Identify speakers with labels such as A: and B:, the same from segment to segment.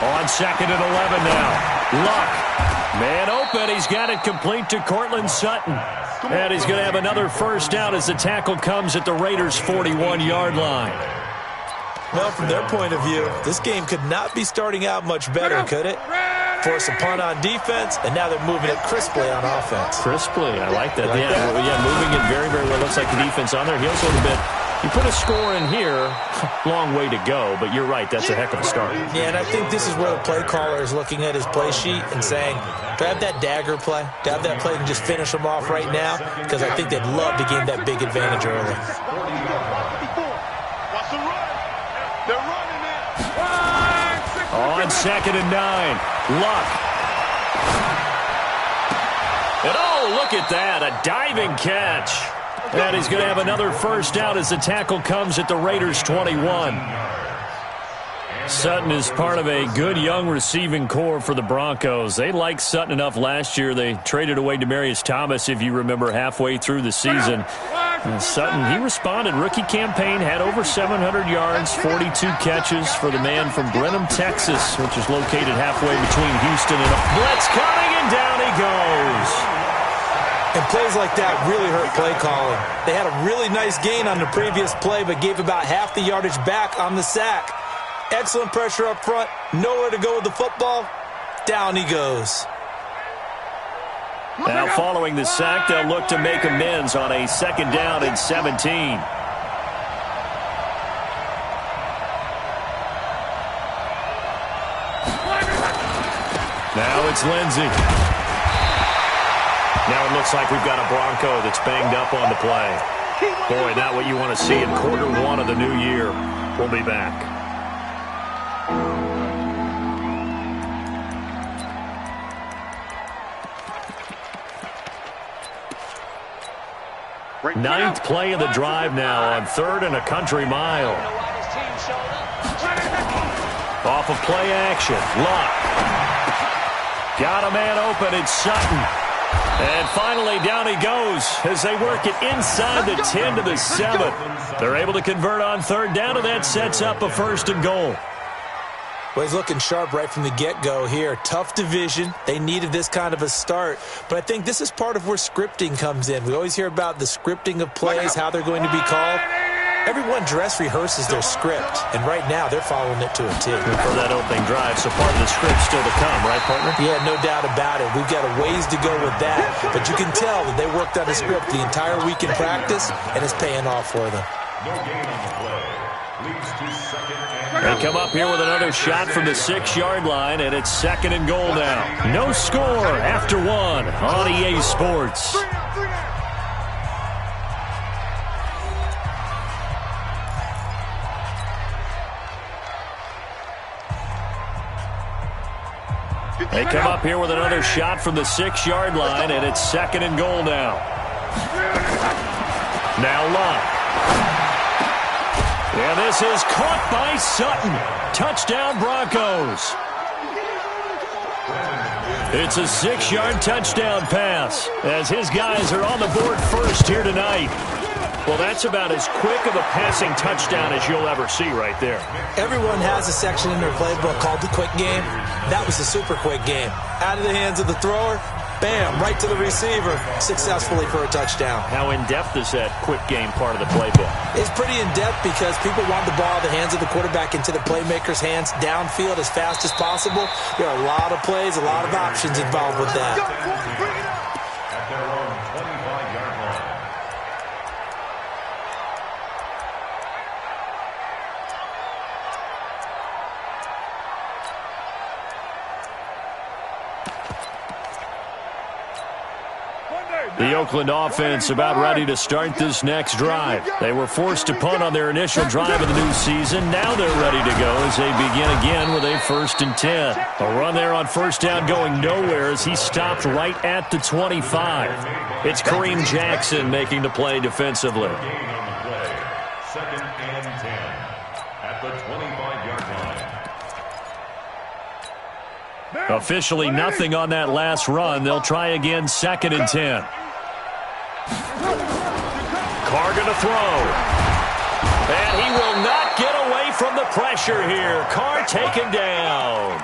A: On 2nd and 11 now. Luck. Man open. He's got it complete to Cortland Sutton. And he's going to have another first down as the tackle comes at the Raiders' 41-yard line.
B: Well, from their point of view, this game could not be starting out much better, could it? Force a punt on defense, and now they're moving it crisply on offense.
A: Crisply, I like that. Yeah, moving it very, very well. Looks like the defense on there heals a little bit. You put a score in here, long way to go, but you're right, that's a heck of a start.
B: Yeah, and I think this is where the play caller is looking at his play sheet and saying, do I have that dagger play? Do I have that play and just finish them off right now? Because I think they'd love to gain that big advantage early.
A: On 2nd and 9, Luck. And oh, look at that, a diving catch. And he's going to have another first down as the tackle comes at the Raiders' 21. Sutton is part of a good young receiving core for the Broncos. They liked Sutton enough last year. They traded away Demaryius Thomas, if you remember, halfway through the season. And Sutton, he responded. Rookie campaign, had over 700 yards, 42 catches for the man from Brenham, Texas, which is located halfway between Houston and blitz coming, and down he goes.
B: And plays like that really hurt play calling. They had a really nice gain on the previous play, but gave about half the yardage back on the sack. Excellent pressure up front. Nowhere to go with the football. Down he goes.
A: Now following the sack, they'll look to make amends on a 2nd down and 17. Now it's Lindsey. Now it looks like we've got a Bronco that's banged up on the play. Boy, not what you want to see in quarter 1 of the new year. We'll be back. Ninth play of the drive now on 3rd and a country mile. Off of play action. Luck. Got a man open. It's Sutton. And finally, down he goes as they work it inside the 10 to the 7. They're able to convert on 3rd down, and that sets up a 1st and goal.
B: Well, he's looking sharp right from the get-go here. Tough division. They needed this kind of a start. But I think this is part of where scripting comes in. We always hear about the scripting of plays, how they're going to be called. Everyone dress rehearses their script, and right now they're following it to a T.
A: For that opening drive, so part of the script still to come, right, partner?
B: Yeah, no doubt about it. We've got a ways to go with that, but you can tell that they worked on the script the entire week in practice, and it's paying off for them.
A: They come up here with another shot from the 6-yard line, and it's 2nd and goal now. No score after 1 on EA Sports. They come up here with another shot from the 6-yard line, and it's 2nd and goal now. Now Luck. And this is caught by Sutton. Touchdown Broncos. It's a 6-yard touchdown pass as his guys are on the board first here tonight. Well, that's about as quick of a passing touchdown as you'll ever see right there.
B: Everyone has a section in their playbook called the quick game. That was a super quick game. Out of the hands of the thrower, bam, right to the receiver, successfully for a touchdown.
A: How in-depth is that quick game part of the playbook?
B: It's pretty in-depth because people want the ball out of the hands of the quarterback into the playmaker's hands downfield as fast as possible. There are a lot of plays, a lot of options involved with that.
A: The Oakland offense about ready to start this next drive. They were forced to punt on their initial drive of the new season. Now they're ready to go as they begin again with a 1st and 10. A run there on 1st down going nowhere as he stopped right at the 25. It's Kareem Jackson making the play defensively.
C: 2nd and 10 at the 25-yard line.
A: Officially nothing on that last run. They'll try again 2nd and 10. Carr going to throw. And he will not get away from the pressure here. Carr taken down.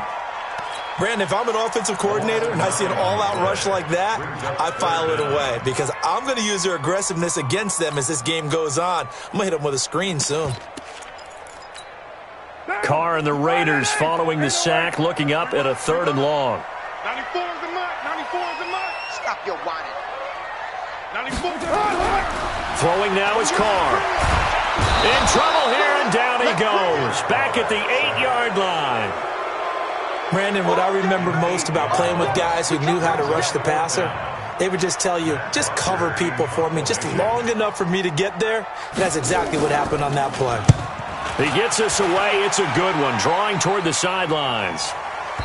B: Brandon, if I'm an offensive coordinator and I see an all-out rush like that, I file it away because I'm going to use their aggressiveness against them as this game goes on. I'm going to hit them with a screen soon.
A: Carr and the Raiders following the sack, looking up at a 3rd and long.
D: 94 is the mark. 94 is the mark.
E: Stop your whining.
D: 94 is the mark.
A: Throwing now is Carr. In trouble here, and down he goes. Back at the 8-yard line.
B: Brandon, what I remember most about playing with guys who knew how to rush the passer, they would just tell you, just cover people for me, just long enough for me to get there. And that's exactly what happened on that play.
A: He gets us away. It's a good one, drawing toward the sidelines.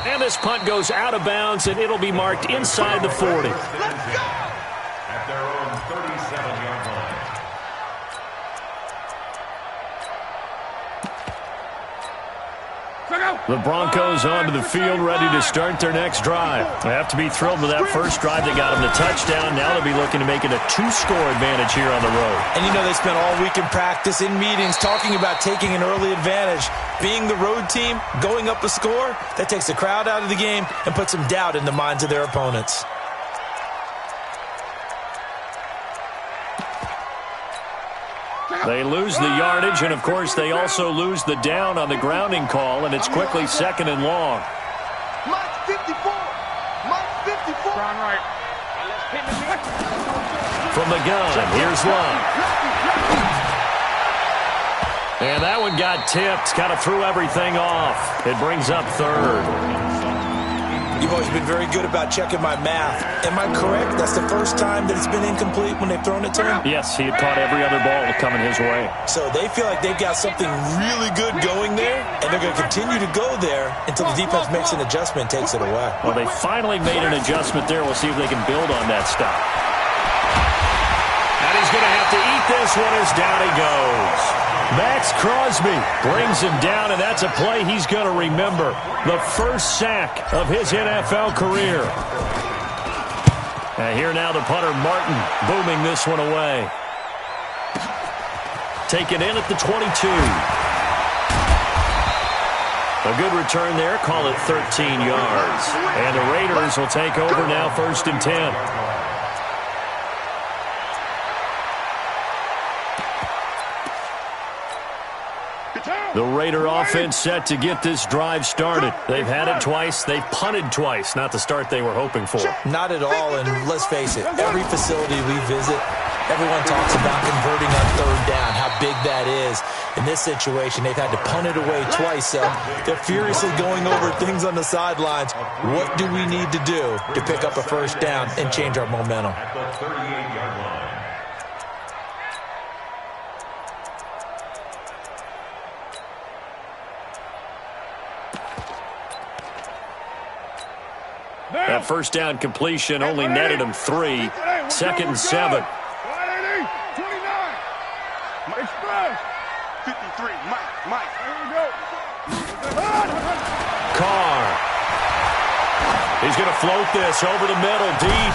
A: And this punt goes out of bounds, and it'll be marked inside the 40.
C: At their own 37-yard line.
A: The Broncos onto the field, ready to start their next drive. They have to be thrilled with that first drive that got them the touchdown. Now they'll be looking to make it a 2-score advantage here on the road.
B: And you know they spent all week in practice, in meetings, talking about taking an early advantage. Being the road team, going up a score, that takes the crowd out of the game and puts some doubt in the minds of their opponents.
A: They lose the yardage, and, of course, they also lose the down on the grounding call, and it's quickly 2nd and long.
E: Mark 54. Mark 54.
D: Run right.
A: From the gun, here's Love. And that one got tipped, kind of threw everything off. It brings up 3rd.
B: You've always been very good about checking my math. Am I correct? That's the first time that it's been incomplete when they've thrown it to him?
A: Yes, he had caught every other ball coming his way.
B: So they feel like they've got something really good going there, and they're going to continue to go there until the defense makes an adjustment and takes it away.
A: Well, they finally made an adjustment there. We'll see if they can build on that stop. And he's going to have to eat this one as down he goes. Max Crosby brings him down, and that's a play he's going to remember. The first sack of his NFL career. And here now the punter, Martin, booming this one away. Taken in at the 22. A good return there. Call it 13 yards. And the Raiders will take over now, 1st and 10. The Raider offense set to get this drive started. They've had it twice. They've punted twice. Not the start they were hoping for.
B: Not at all, and let's face it, every facility we visit, everyone talks about converting on 3rd down, how big that is. In this situation, they've had to punt it away twice, so they're furiously going over things on the sidelines. What do we need to do to pick up a 1st down and change our momentum?
C: At the 38-yard line.
A: That 1st down completion only netted him 3. 2nd and 7.
D: 29. Express.
E: 53. Mike.
D: Here we go.
A: Carr. He's going to float this over the middle, deep.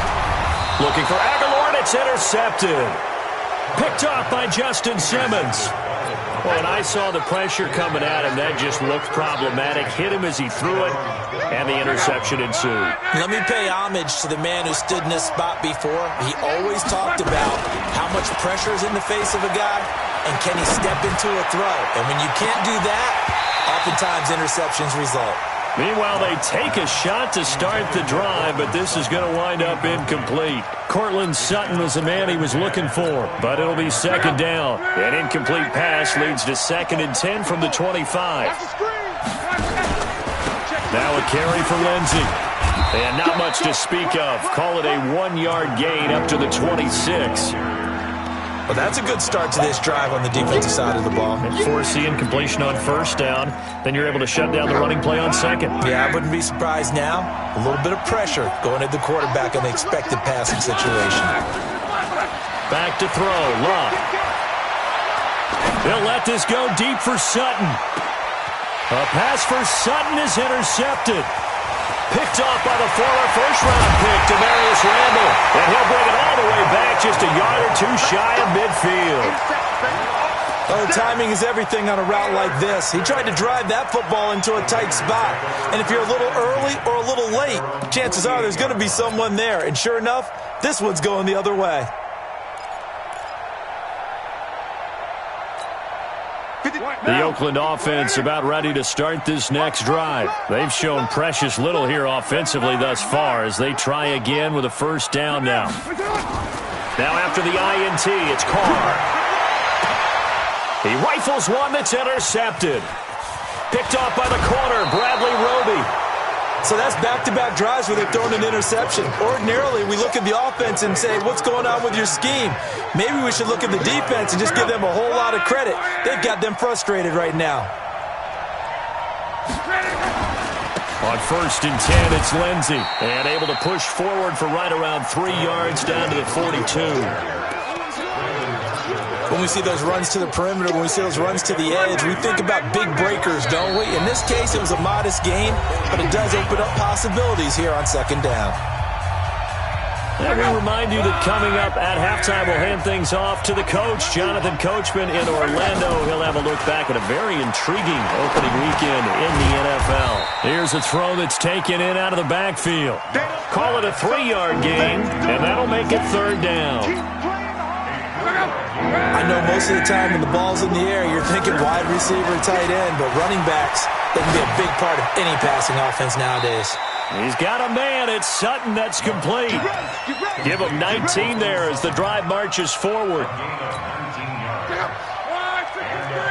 A: Looking for Aguilar, and it's intercepted. Picked off by Justin Simmons. Well, when I saw the pressure coming at him, that just looked problematic. Hit him as he threw it, and the interception ensued.
B: Let me pay homage to the man who stood in this spot before. He always talked about how much pressure is in the face of a guy, and can he step into a throw. And when you can't do that, oftentimes interceptions result.
A: Meanwhile, they take a shot to start the drive, but this is going to wind up incomplete. Cortland Sutton was the man he was looking for, but it'll be 2nd down. An incomplete pass leads to 2nd and 10 from the 25. Now a carry for Lindsey. And not much to speak of. Call it a 1-yard gain up to the 26.
B: Well, that's a good start to this drive on the defensive side of the ball.
A: Forcing completion on 1st down. Then you're able to shut down the running play on 2nd.
B: Yeah, I wouldn't be surprised now. A little bit of pressure going at the quarterback in the expected passing situation.
A: Back to throw. Love. They'll let this go deep for Sutton. A pass for Sutton is intercepted. Picked off by the former first-round pick, Demarius Randall. And he'll bring it all the way back just a yard or two shy of midfield.
B: Oh, timing is everything on a route like this. He tried to drive that football into a tight spot. And if you're a little early or a little late, chances are there's going to be someone there. And sure enough, this one's going the other way.
A: The Oakland offense about ready to start this next drive. They've shown precious little here offensively thus far as they try again with a first down now. Now after the INT, it's Carr. He rifles one that's intercepted. Picked off by the corner, Bradley Roby.
B: So that's back-to-back drives where they're throwing an interception. Ordinarily, we look at the offense and say, what's going on with your scheme? Maybe we should look at the defense and just give them a whole lot of credit. They've got them frustrated right now.
A: On 1st and 10, it's Lindsey. And able to push forward for right around 3 yards down to the 42.
B: When we see those runs to the perimeter, when we see those runs to the edge, we think about big breakers, don't we? In this case, it was a modest game, but it does open up possibilities here on 2nd down.
A: And we remind you that coming up at halftime, we'll hand things off to the coach, Jonathan Coachman in Orlando. He'll have a look back at a very intriguing opening weekend in the NFL. Here's a throw that's taken in out of the backfield. Call it a 3-yard gain, and that'll make it 3rd down.
B: I know most of the time when the ball's in the air, you're thinking wide receiver, tight end, but running backs, they can be a big part of any passing offense nowadays.
A: He's got a man. It's Sutton that's complete. Give him 19 there as the drive marches forward.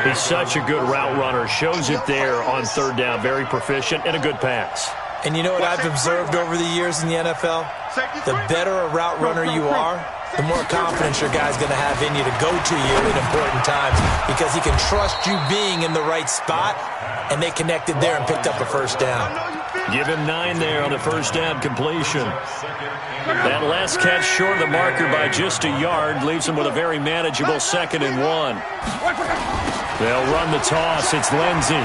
A: He's such a good route runner. Shows it there on 3rd down. Very proficient and a good pass.
B: And you know what I've observed over the years in the NFL? The better a route runner you are, the more confidence your guy's going to have in you to go to you in important times because he can trust you being in the right spot, and they connected there and picked up a first down.
A: Give him 9 there on the first down completion. That last catch short of the marker by just a yard leaves him with a very manageable 2nd and 1. They'll run the toss. It's Lindsey.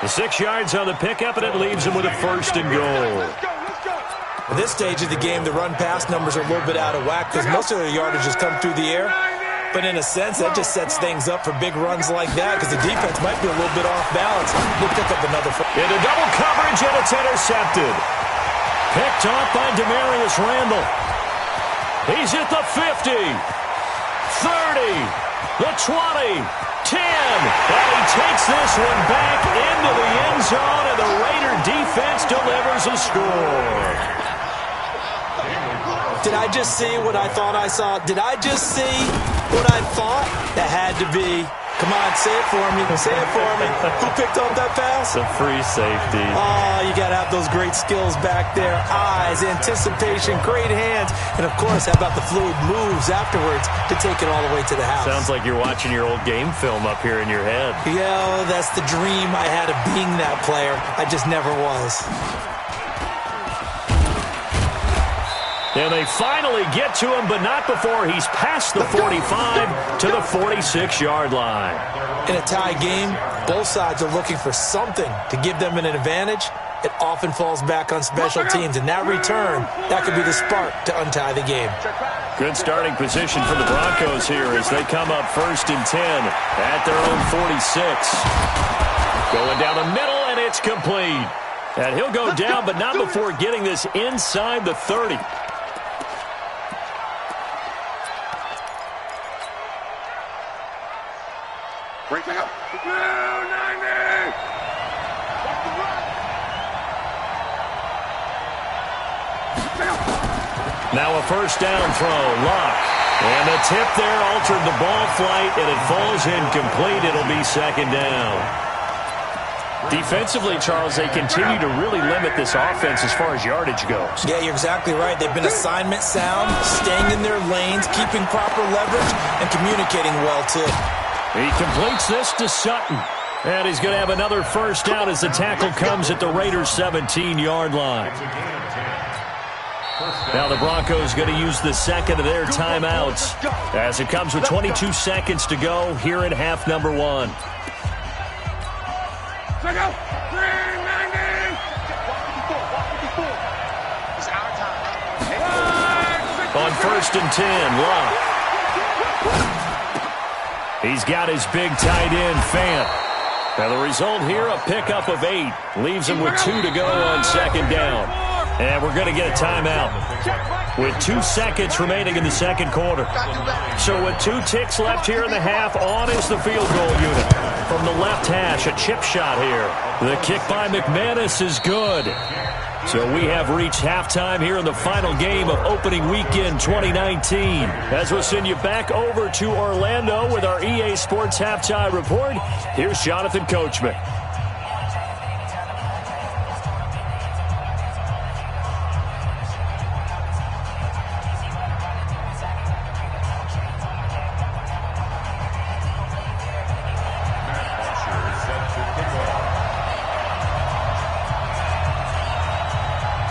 A: The 6 yards on the pickup, and it leaves him with a 1st and goal.
B: At this stage of the game, the run-pass numbers are a little bit out of whack because most of their yardage has come through the air. But in a sense, that just sets things up for big runs like that because the defense might be a little bit off balance. They'll pick up another.
A: Into double coverage, and it's intercepted. Picked off by Demarius Randall. He's at the 50, 30, the 20, 10. And he takes this one back into the end zone, and the Raider defense delivers a score.
B: Did I just see what I thought I saw? Did I just see what I thought? That had to be. Come on, say it for me. Say it for me. Who picked up that pass?
A: The free safety.
B: Oh, you got to have those great skills back there. Eyes, anticipation, great hands. And, of course, how about the fluid moves afterwards to take it all the way to the house?
A: Sounds like you're watching your old game film up here in your head.
B: Yeah, that's the dream I had of being that player. I just never was.
A: And they finally get to him, but not before he's past the 45 to the 46-yard line.
B: In a tie game, both sides are looking for something to give them an advantage. It often falls back on special teams, and that return, that could be the spark to untie the game.
A: Good starting position for the Broncos here as they come up 1st and 10 at their own 46. Going down the middle, and it's complete. And he'll go down, but not before getting this inside the 30.
D: Break it up.
A: Now a first down throw, Luck. And the tip there altered the ball flight, and it falls incomplete. It'll be 2nd down. Defensively, Charles, they continue to really limit this offense as far as yardage goes.
B: Yeah, you're exactly right. They've been assignment sound, staying in their lanes, keeping proper leverage, and communicating well, too.
A: He completes this to Sutton. And he's going to have another first down as the tackle comes at the Raiders' 17-yard line. Now the Broncos going to use the second of their timeouts as it comes with 22 seconds to go here in half number 1. On 1st and 10, Luck. He's got his big tight end, Fant. Now the result here, a pickup of 8. Leaves him with 2 to go on second down. And we're going to get a timeout with 2 seconds remaining in the second quarter. So with 2 ticks left here in the half, on is the field goal unit. From the left hash, a chip shot here. The kick by McManus is good. So we have reached halftime here in the final game of opening weekend 2019. As we'll send you back over to Orlando with our EA Sports Halftime Report, here's Jonathan Coachman.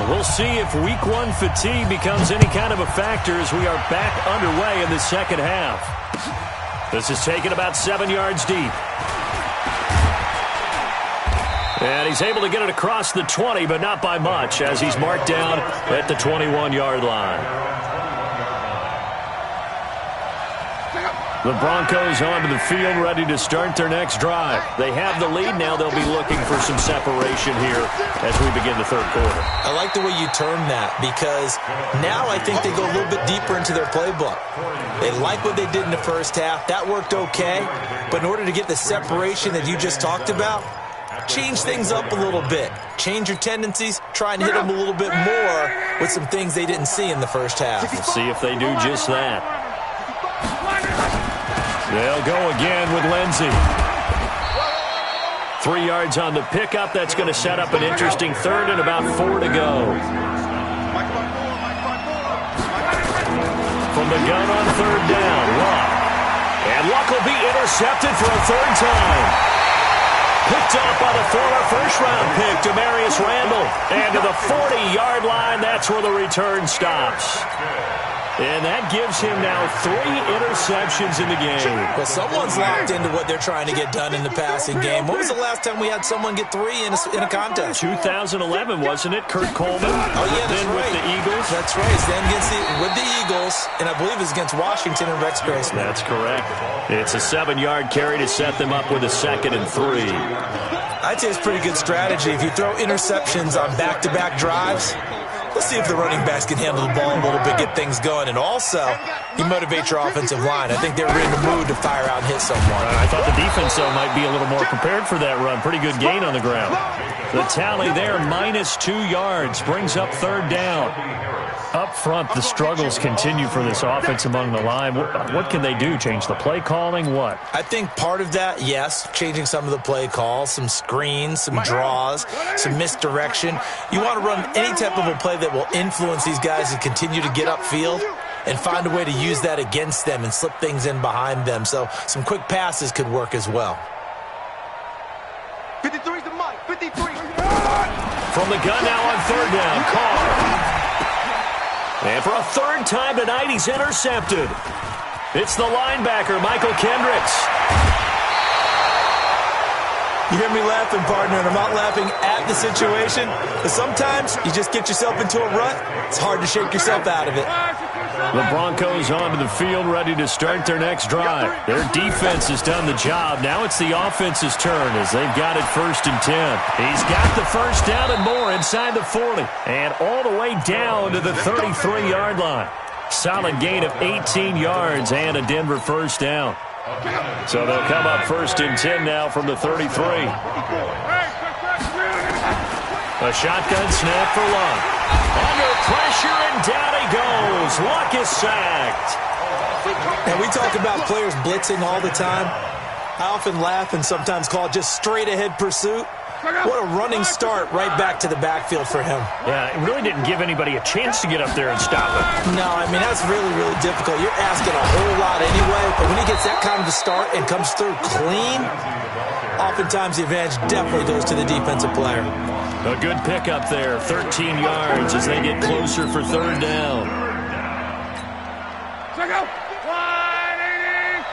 A: We'll see if week 1 fatigue becomes any kind of a factor as we are back underway in the second half. This is taken about 7 yards deep. And he's able to get it across the 20, but not by much, as he's marked down at the 21-yard line. The Broncos onto the field, ready to start their next drive. They have the lead. Now they'll be looking for some separation here as we begin the third quarter.
B: I like the way you term that, because now I think they go a little bit deeper into their playbook. They like what they did in the first half. That worked okay. But in order to get the separation that you just talked about, change things up a little bit. Change your tendencies. Try and hit them a little bit more with some things they didn't see in the first half.
A: We'll see if they do just that. They'll go again with Lindsey. 3 yards on the pickup. That's going to set up an interesting third and about 4 to go. From the gun on third down, Luck. And Luck will be intercepted for a third time. Picked up by the former first-round pick, Demarius Randall. And to the 40-yard line, that's where the return stops. And that gives him now 3 interceptions in the game.
B: Well, someone's locked into what they're trying to get done in the passing game. When was the last time we had someone get 3 in a contest?
A: 2011, wasn't it? Kurt Coleman.
B: Oh, yeah, that's
A: then
B: right.
A: With the Eagles.
B: That's right. Then with the Eagles, and I believe it was against Washington and Rex Grossman.
A: That's correct. It's a 7-yard carry to set them up with a 2nd and 3.
B: I'd say it's a pretty good strategy. If you throw interceptions on back-to-back drives, let's see if the running backs can handle the ball a little bit, get things going. And also, you motivate your offensive line. I think they're in the mood to fire out and hit someone.
A: I thought the defense, though, might be a little more prepared for that run. Pretty good gain on the ground. The tally there, minus 2 yards, brings up third down. Up front, the struggles continue for this offense among the line. What can they do? Change the play calling? What?
B: I think part of that, yes, changing some of the play calls, some screens, some draws, some misdirection. You want to run any type of a play that will influence these guys to continue to get upfield and find a way to use that against them and slip things in behind them. So some quick passes could work as well.
E: 53's the mic. 53.
A: From the gun now on third down, Carr. And for a third time tonight, he's intercepted. It's the linebacker, Michael Kendricks.
B: You hear me laughing, partner, and I'm not laughing at the situation, but sometimes you just get yourself into a rut. It's hard to shake yourself out of it.
A: The Broncos onto the field, ready to start their next drive. Their defense has done the job. Now it's the offense's turn as they've got it 1st and 10. He's got the first down and more inside the 40. And all the way down to the 33-yard line. Solid gain of 18 yards and a Denver first down. So they'll come up 1st and 10 now from the 33. A shotgun snap for Luck. Under pressure, and down he goes. Luck is sacked.
B: And we talk about players blitzing all the time. I often laugh and sometimes call it just straight-ahead pursuit. What a running start right back to the backfield for him.
A: Yeah, it really didn't give anybody a chance to get up there and stop him.
B: No, I mean, that's really, really difficult. You're asking a whole lot anyway, but when he gets that kind of a start and comes through clean, oftentimes the advantage definitely goes to the defensive player.
A: A good pickup there, 13 yards as they get closer for third down.
E: Check out. 180.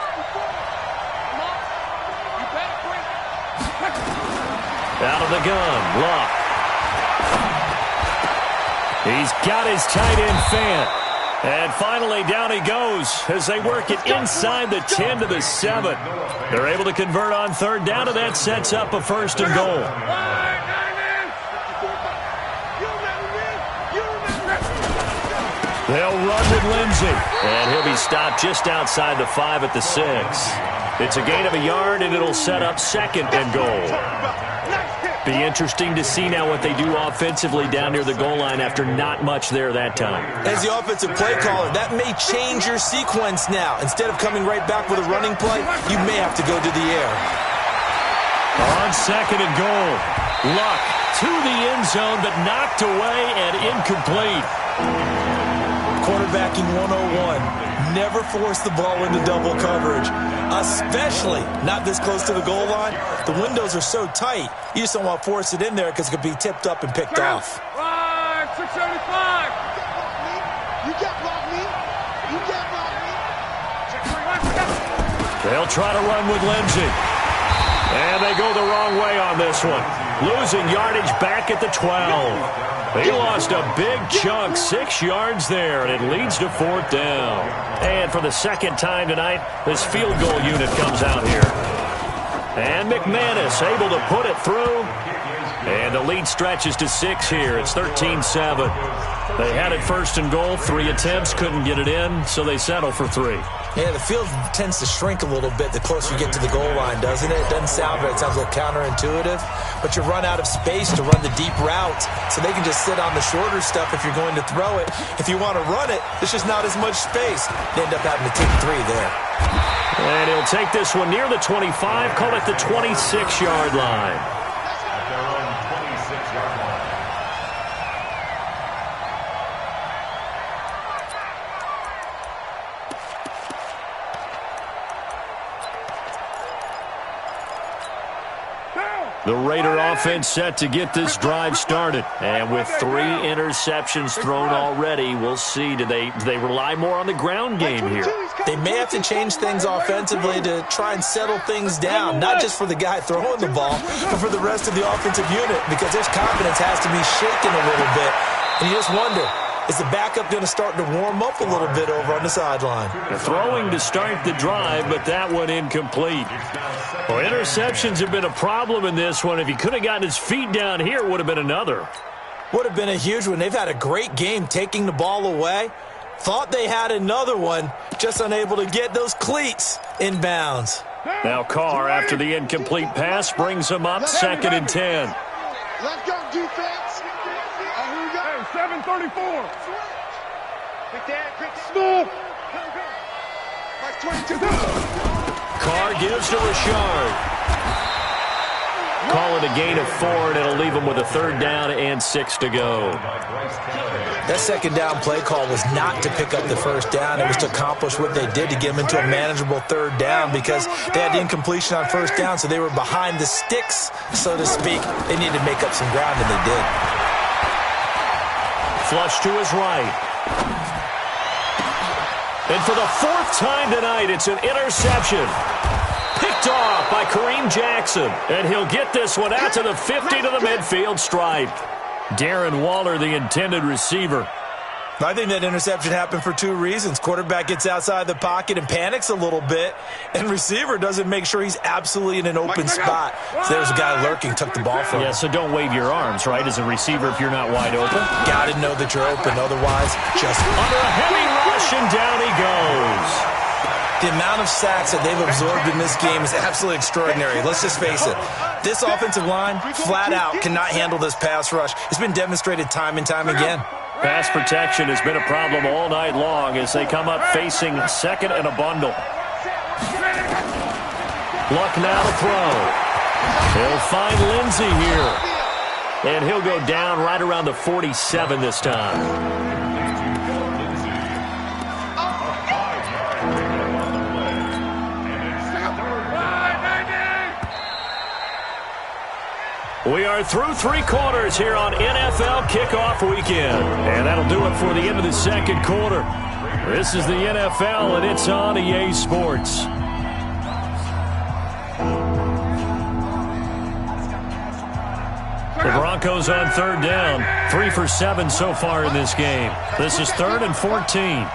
A: Out of the gun, Luck. He's got his tight end, Fant. And finally, down he goes as they work it inside the 10 to the 7. They're able to convert on third down, and that sets up a 1st and goal. They'll run with Lindsey, and he'll be stopped just outside the 5 at the 6. It's a gain of a yard, and it'll set up 2nd and goal. Be interesting to see now what they do offensively down near the goal line after not much there that time.
B: As the offensive play caller, that may change your sequence now. Instead of coming right back with a running play, you may have to go to the air.
A: On 2nd and goal, Luck to the end zone, but knocked away and incomplete.
B: Quarterbacking 101. Never force the ball into double coverage, especially not this close to the goal line. The windows are so tight, you just don't want to force it in there because it could be tipped up and picked off.
E: 675. You can't block me. You can't block me.
A: They'll try to run with Lindsey. And they go the wrong way on this one. Losing yardage back at the 12. He lost a big chunk, 6 yards there, and it leads to 4th down. And for the 2nd time tonight, this field goal unit comes out here. And McManus able to put it through. And the lead stretches to 6 here. It's 13-7. They had it 1st and goal, 3 attempts, couldn't get it in, so they settle for 3.
B: Yeah, the field tends to shrink a little bit the closer you get to the goal line, doesn't it? It doesn't sound right. It sounds a little counterintuitive. But you run out of space to run the deep routes, so they can just sit on the shorter stuff if you're going to throw it. If you want to run it, there's just not as much space. They end up having to take 3 there.
A: And he'll take this one near the 25, call it the 26-yard line.
C: At their own 26-yard line.
A: The Raider offense set to get this drive started. And with 3 interceptions thrown already, we'll see. Do they rely more on the ground game here?
B: They may have to change things offensively to try and settle things down, not just for the guy throwing the ball, but for the rest of the offensive unit, because their confidence has to be shaken a little bit. And you just wonder, is the backup going to start to warm up a little bit over on the sideline?
A: Throwing to start the drive, but that one incomplete. Well, interceptions have been a problem in this one. If he could have gotten his feet down here, it would have been another.
B: Would have been a huge one. They've had a great game taking the ball away. Thought they had another one, just unable to get those cleats in bounds.
A: Now Carr, after the incomplete pass, brings him up 2nd and 10.
E: Let's go, defense. Here we go. 734. Big Dan, quick snoop. Like 22.
A: Carr gives to Richard. Call it a gain of 4, and it'll leave him with a 3rd down and 6 to go.
B: That 2nd down play call was not to pick up the 1st down. It was to accomplish what they did to get them into a manageable 3rd down because they had incompletion on 1st down, so they were behind the sticks, so to speak. They needed to make up some ground, and they did.
A: Flush to his right. And for the 4th time tonight, it's an interception. Picked off by Kareem Jackson. And he'll get this one out to the 50 to the midfield stripe. Darren Waller, the intended receiver.
B: I think that interception happened for 2 reasons. Quarterback gets outside the pocket and panics a little bit, and receiver doesn't make sure he's absolutely in an open spot. So there's a guy lurking, took the ball from him.
A: Yeah, so don't wave your arms, right, as a receiver if you're not wide open.
B: Got to know that you're open, otherwise just
A: under a heavy rush, and down he goes.
B: The amount of sacks that they've absorbed in this game is absolutely extraordinary. Let's just face it. This offensive line, flat out, cannot handle this pass rush. It's been demonstrated time and time again.
A: Pass protection has been a problem all night long as they come up facing 2nd and a bundle. Luck now to throw. He'll find Lindsey here. And he'll go down right around the 47 this time. We are through 3 quarters here on NFL Kickoff Weekend. And that'll do it for the end of the 2nd quarter. This is the NFL, and it's on EA Sports. The Broncos Broncos on third down. 3 for 7 so far in this game. This is 3rd and 14.
E: 58.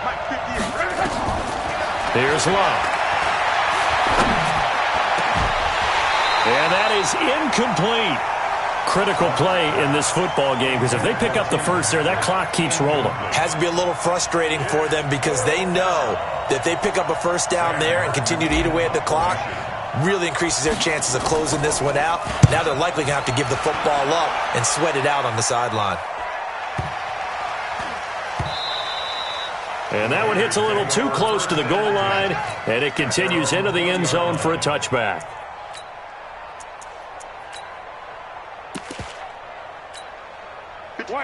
E: Mike, 58.
A: Here's Love. And that is incomplete. Critical play in this football game, because if they pick up the first there, that clock keeps rolling.
B: Has to be a little frustrating for them because they know that they pick up a first down there and continue to eat away at the clock, really increases their chances of closing this one out. Now they're likely going to have to give the football up and sweat it out on the sideline.
A: And that one hits a little too close to the goal line, and it continues into the end zone for a touchback.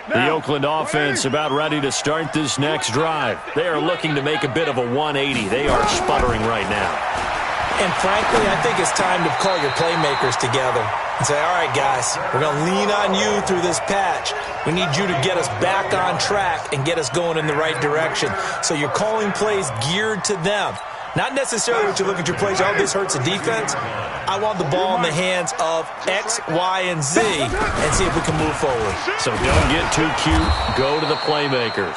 A: The Oakland offense about ready to start this next drive. They are looking to make a bit of a 180. They are sputtering right now.
B: And frankly, I think it's time to call your playmakers together and say, all right, guys, we're going to lean on you through this patch. We need you to get us back on track and get us going in the right direction. So you're calling plays geared to them. Not necessarily what you look at your plays, oh, this hurts the defense. I want the ball in the hands of X, Y, and Z and see if we can move forward.
A: So don't get too cute. Go to the playmakers.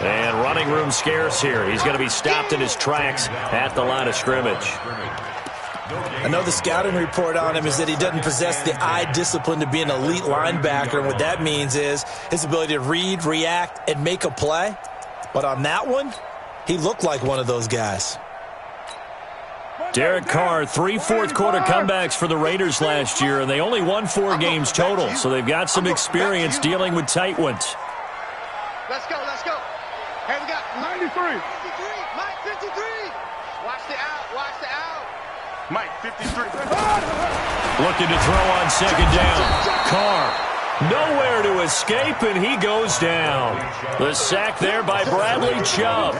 A: And running room scarce here. He's going to be stopped in his tracks at the line of scrimmage.
B: I know the scouting report on him is that he doesn't possess the eye discipline to be an elite linebacker. And what that means is his ability to read, react, and make a play. But on that one, he looked like one of those guys.
A: Derek Carr, 3 fourth-quarter comebacks for the Raiders last year, and they only won 4 games total, so they've got some experience dealing with tight ones.
E: Let's go. Hey, we got 93. 53. Mike, 53. Watch the out. Mike, 53.
A: Looking to throw on second down. Carr. Nowhere to escape, and he goes down. The sack there by Bradley Chubb.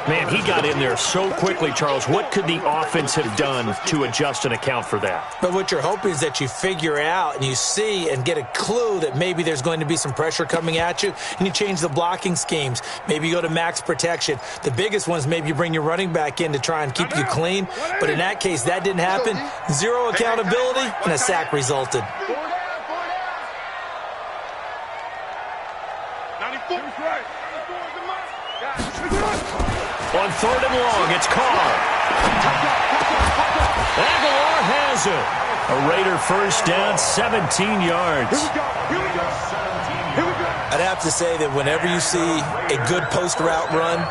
A: Man, he got in there so quickly, Charles. What could the offense have done to adjust and account for that?
B: But what you're hoping is that you figure out and you see and get a clue that maybe there's going to be some pressure coming at you, and you change the blocking schemes. Maybe you go to max protection. The biggest one is maybe you bring your running back in to try and keep you clean. But in that case, that didn't happen. 0 accountability, and a sack resulted.
A: On 3rd and long, it's Carr. Aguilar has it. A Raider first down, 17 yards.
B: I'd have to say that whenever you see a good post route run,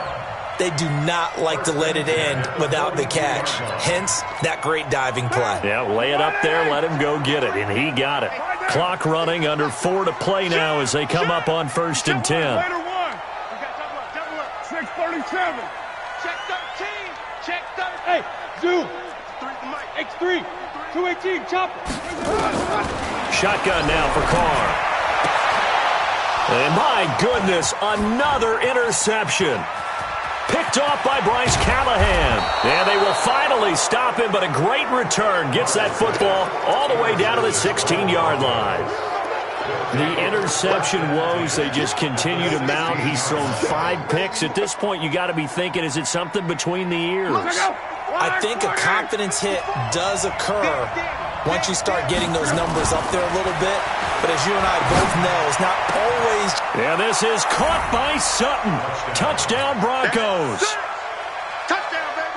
B: they do not like to let it end without the catch. Hence, that great diving play.
A: Yeah, lay it up there, let him go get it, and he got it. Clock running, under 4 to play now as they come up on 1st and 10.
E: 637. Check 13. Check 13. Hey, Zoom. X3. 218. Chopper.
A: Shotgun now for Carr. And my goodness, another interception. Picked off by Bryce Callahan. And they will finally stop him, but a great return gets that football all the way down to the 16-yard line. The interception woes, they just continue to mount. He's thrown 5 picks. At this point, you got to be thinking, is it something between the ears?
B: I think a confidence hit does occur once you start getting those numbers up there a little bit. But as you and I both know, it's not always.
A: Yeah, this is caught by Sutton. Touchdown, Broncos.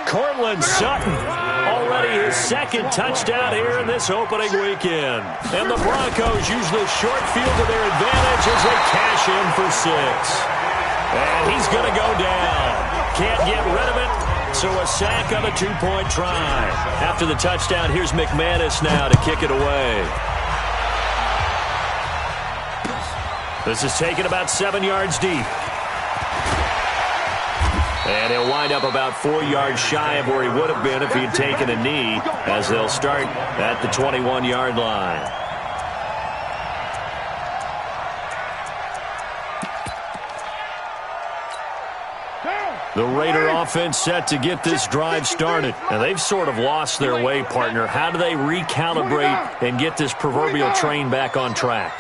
A: Cortland Sutton, already his 2nd touchdown here in this opening weekend. And the Broncos use this short field to their advantage as they cash in for 6. And he's going to go down. Can't get rid of it, so a sack on a 2-point try. After the touchdown, here's McManus now to kick it away. This is taken about 7 yards deep. And he'll wind up about 4 yards shy of where he would have been if he had taken a knee, as they'll start at the 21-yard line. The Raider offense set to get this drive started. And they've sort of lost their way, partner. How do they recalibrate and get this proverbial train back on track?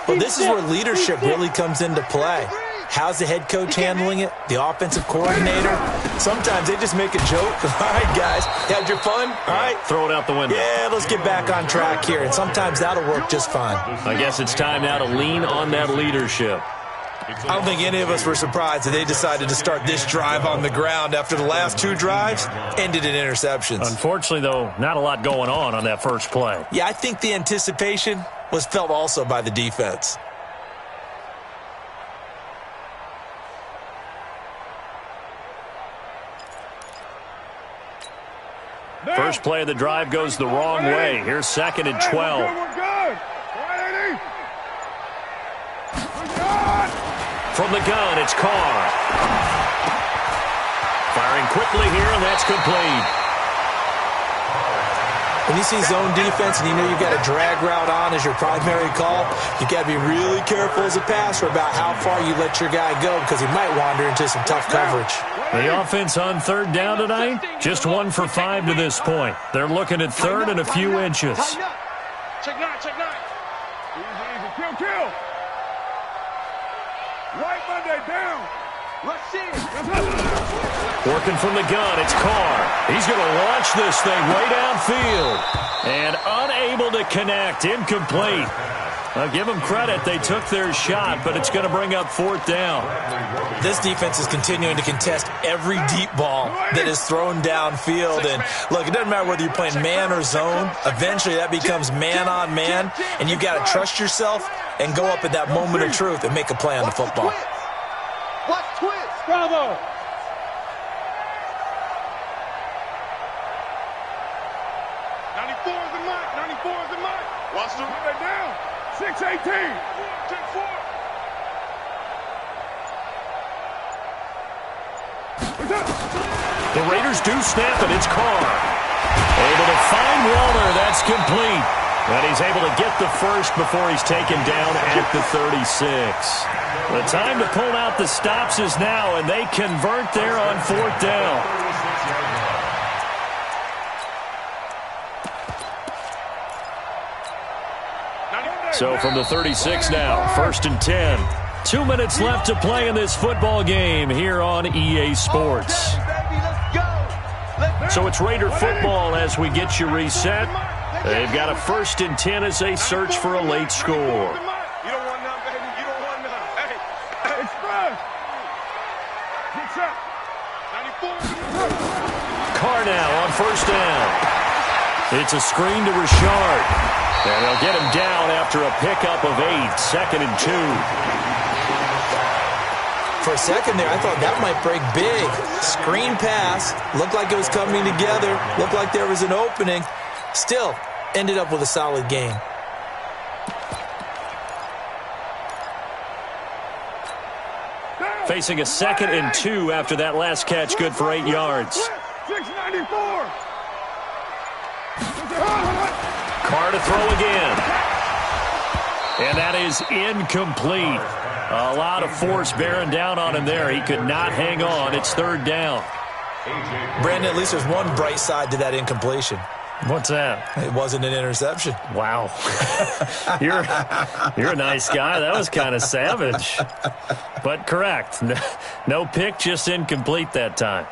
B: Well, this is where leadership really comes into play. How's the head coach handling it? The offensive coordinator? Sometimes they just make a joke. All right, guys, had your fun? All right.
A: Throw it out the window.
B: Yeah, let's get back on track here, and sometimes that'll work just fine.
A: I guess it's time now to lean on that leadership.
B: I don't think any of us were surprised that they decided to start this drive on the ground after the last 2 drives ended in interceptions.
A: Unfortunately, though, not a lot going on that first play.
B: Yeah, I think the anticipation was felt also by the defense.
A: First play of the drive goes the wrong way. Here's 2nd and 12. From the gun, it's Carr. Firing quickly here, and that's complete.
B: When you see zone defense and you know you've got a drag route on as your primary call, you've got to be really careful as a passer about how far you let your guy go because he might wander into some tough coverage.
A: The offense on 3rd down tonight, just 1 for 5 to this point. They're looking at 3rd and a few inches.
E: Check 9, check 9. Easy, kill. Right Monday down. Let's see.
A: Working from the gun, it's Carr. He's going to launch this thing way downfield. And unable to connect, incomplete. I'll give them credit. They took their shot, but it's going to bring up 4th down.
B: This defense is continuing to contest every deep ball that is thrown downfield. And, look, it doesn't matter whether you're playing man or zone. Eventually, that becomes man-on-man, and you've got to trust yourself and go up at that moment of truth and make a play on the football.
E: Watch twist. Bravo. 94 is the mark. 94 is the mark. Watch the run down. 6-18. 10-4.
A: The Raiders do snap it. It's Carr. Able to find Waller. That's complete. And he's able to get the first before he's taken down at the 36. The time to pull out the stops is now, and they convert there on 4th down. So from the 36 now, 1st and 10. 2 minutes left to play in this football game here on EA Sports. So it's Raider football as we get you reset. They've got a 1st and 10 as they search for a late score.
E: You don't want none, baby. You don't want none. Hey, express. Get set. 94.
A: Carr now on 1st down. It's a screen to Richard. And they'll get him down after a pickup of 8. 2nd and 2.
B: For a second there, I thought that might break big. Screen pass. Looked like it was coming together. Looked like there was an opening. Still, ended up with a solid game.
A: Facing a 2nd and 2 after that last catch, good for 8 yards.
E: 694.
A: Carr to throw again. And that is incomplete. A lot of force bearing down on him there. He could not hang on. It's 3rd down.
B: Brandon, at least there's one bright side to that incompletion.
A: What's that?
B: It wasn't an interception.
A: Wow. You're a nice guy. That was kind of savage. But correct. No pick, just incomplete that time.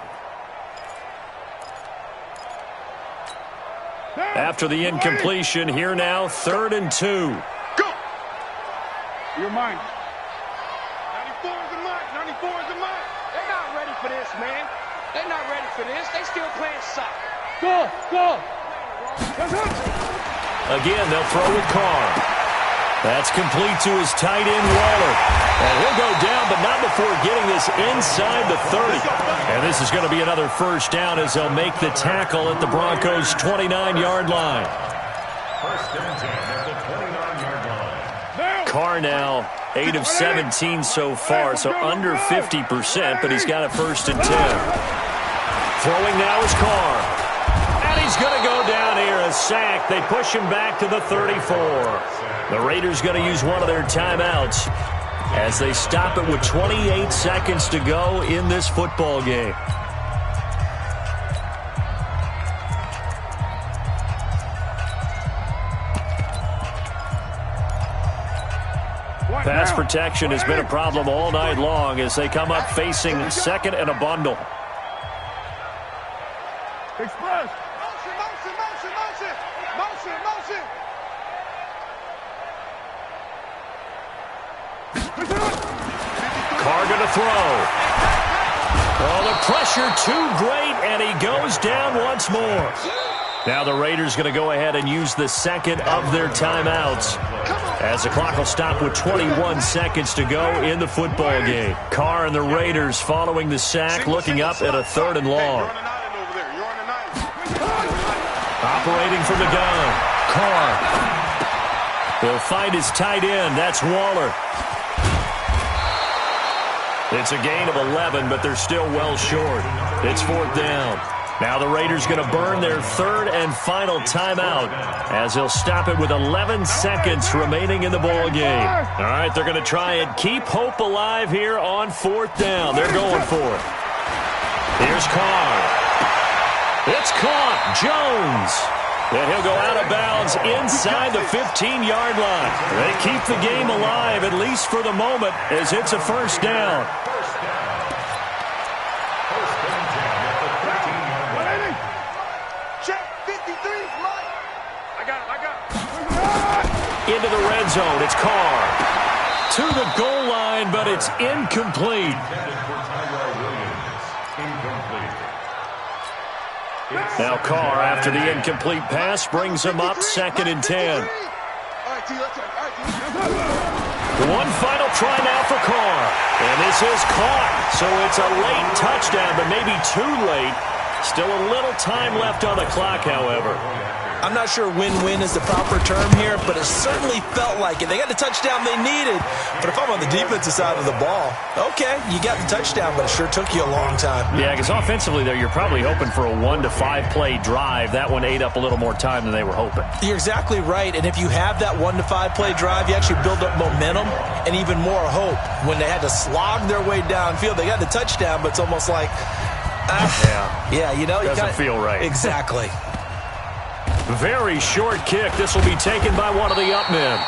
A: After the incompletion, here now, 3rd and 2.
E: Go! You're mine. 94 is the mark. 94 is the mark. They're not ready for this, man. They're not ready for this. They still playing soccer. Go!
A: Again, they'll throw with Carr. That's complete to his tight end, Waller. And he'll go down, but not before getting this inside the 30. And this is going to be another 1st down as they'll make the tackle at the Broncos' 29-yard line.
C: 1st and 10 at the 29-yard line.
A: Carr now 8 of 17 so far, so under 50%, but he's got a 1st and 10. Throwing now is Carr. And he's going to go down here, a sack. They push him back to the 34. The Raiders going to use one of their timeouts as they stop it with 28 seconds to go in this football game. pass protection has been a problem all night long as they come up facing second and a bundle.
E: Express. Motion, motion, motion, motion. Motion, motion.
A: Carr going to throw. Oh, the pressure too great, and he goes down once more. Now the Raiders going to go ahead and use the second of their timeouts as the clock will stop with 21 seconds to go in the football game. Carr and the Raiders following the sack, looking up at a 3rd and long. Operating from the gun, Carr. He'll find his tight end. That's Waller. It's a gain of 11, but they're still well short. It's 4th down. Now the Raiders going to burn their 3rd and final timeout as they'll stop it with 11 seconds remaining in the ball game. All right, they're going to try and keep hope alive here on 4th down. They're going for it. Here's Carr. It's caught. Jones. And he'll go out of bounds inside the 15-yard line. They keep the game alive, at least for the moment, as it's a 1st down. Into the red zone. It's Carr. To the goal line, but it's incomplete. Now Carr, after the incomplete pass, brings him up 2nd and 10. One final try now for Carr. And this is caught. So it's a late touchdown, but maybe too late. Still a little time left on the clock, however.
B: I'm not sure win-win is the proper term here, but it certainly felt like it. They got the touchdown they needed. But if I'm on the defensive side of the ball, okay, you got the touchdown, but it sure took you a long time.
A: Yeah, because offensively there, you're probably hoping for a 1 to 5 play drive. That one ate up a little more time than they were hoping.
B: You're exactly right. And if you have that 1 to 5 play drive, you actually build up momentum and even more hope. When they had to slog their way downfield, they got the touchdown, but it's almost like, yeah, you know,
A: doesn't feel right.
B: Exactly.
A: Very short kick. This will be taken by one of the up men.